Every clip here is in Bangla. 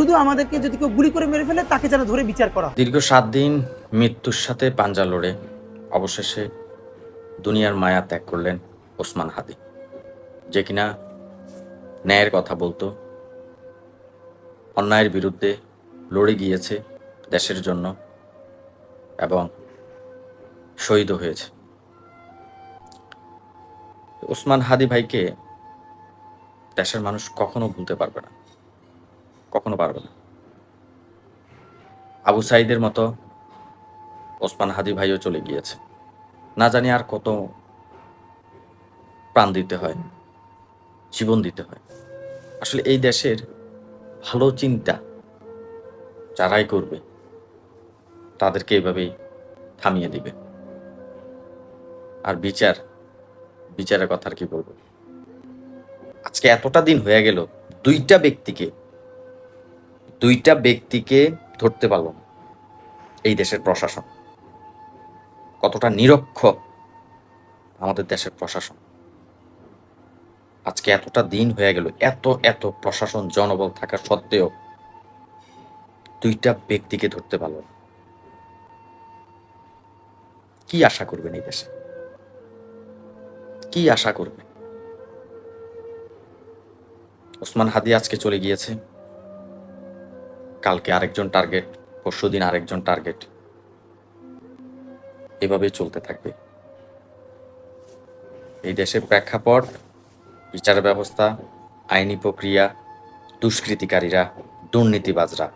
শুধু আমাদেরকে যদি কেউ গুলি করে মেরে ফেলে তাকে যেন ধরে বিচার করা হয়। দীর্ঘ 7 দিন মৃত্যুর সাথে পাঞ্জা লড়ে অবশেষে দুনিয়ার মায়া ত্যাগ করলেন ওসমান হাদি, যে কিনা ন্যায়ের কথা বলতো, অন্যায়ের বিরুদ্ধে লড়ে গিয়েছে দেশের জন্য এবং শহীদও হয়েছে। ওসমান হাদি ভাইকে দেশের মানুষ কখনো ভুলতে পারবে না, কখনো পারবে না। আবু সাইদের মতো ওসমান হাদি ভাইও চলে গিয়েছে, না জানি আর কত প্রাণ দিতে হয়, জীবন দিতে হয়। আসলে এই দেশের ভালো চিন্তা যারাই করবে তাদেরকে এভাবেই থামিয়ে দিবে। আর বিচারের কথা আর কি বলবো। আজকে এতটা দিন হয়ে গেল, দুইটা ব্যক্তিকে ধরতে পারল না এই দেশের প্রশাসন। কতটা নিরক্ষর আমাদের দেশের প্রশাসন। আজকে এতটা দিন হয়ে গেল, এত প্রশাসন জনবল থাকা সত্ত্বেও দুইটা ব্যক্তিকে ধরতে পারল না। কি আশা করবেন এই দেশে? কি আশা করবে? ওসমান হাদি আজকে চলে গিয়েছে, কালকে আরেকজন টার্গেট, পরশুদিন আরেকজন টার্গেট, এভাবেই চলতে থাকবে। এই দেশের প্রেক্ষাপট, বিচার ব্যবস্থা, আইনি প্রক্রিয়া, দুষ্কৃতিকারীরা, দুর্নীতিবাজরা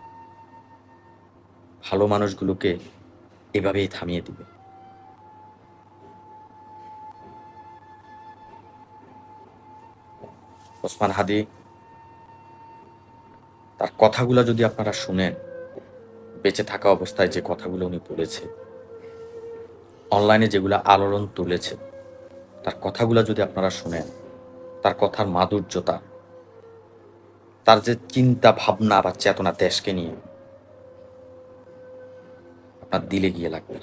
ভালো মানুষগুলোকে এভাবেই থামিয়ে দিবে। ওসমান হাদি, তার কথাগুলো যদি আপনারা শুনেন, বেঁচে থাকা অবস্থায় যে কথাগুলো উনি বলেছে, অনলাইনে যেগুলো আলোড়ন তুলেছে, তার কথাগুলো যদি আপনারা শুনেন, তার কথার মাধুর্যতা, তার যে চিন্তা ভাবনা বা চেতনা দেশকে নিয়ে, আপনার দিলে গিয়ে লাগবে।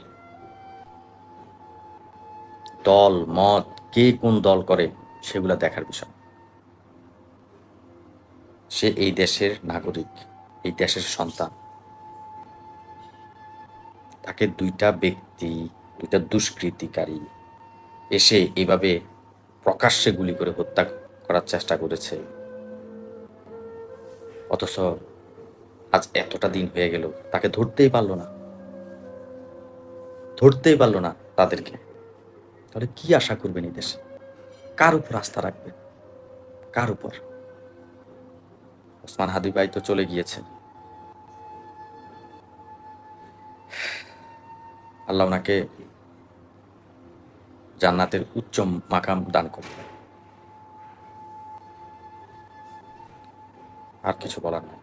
দল মত, কে কোন দল করে সেগুলো দেখার বিষয়। সে এই দেশের নাগরিক, এই দেশের সন্তান। তাকে দুইটা দুষ্কৃতিকারী এসে এভাবে প্রকাশ্যে গুলি করে হত্যা করার চেষ্টা করেছে, অথচ আজ এতটা দিন হয়ে গেল তাকে ধরতেই পারলো না তাদেরকে। তাহলে কি আশা করবেন এই দেশে? কার উপর আস্থা রাখবেন? কার উপর? ওসমান হাদি ভাই তো চলে গিয়েছে, আল্লাহ ওনাকে জান্নাতের উচ্চ মাকাম দান করবে। আর কিছু বলার নাই।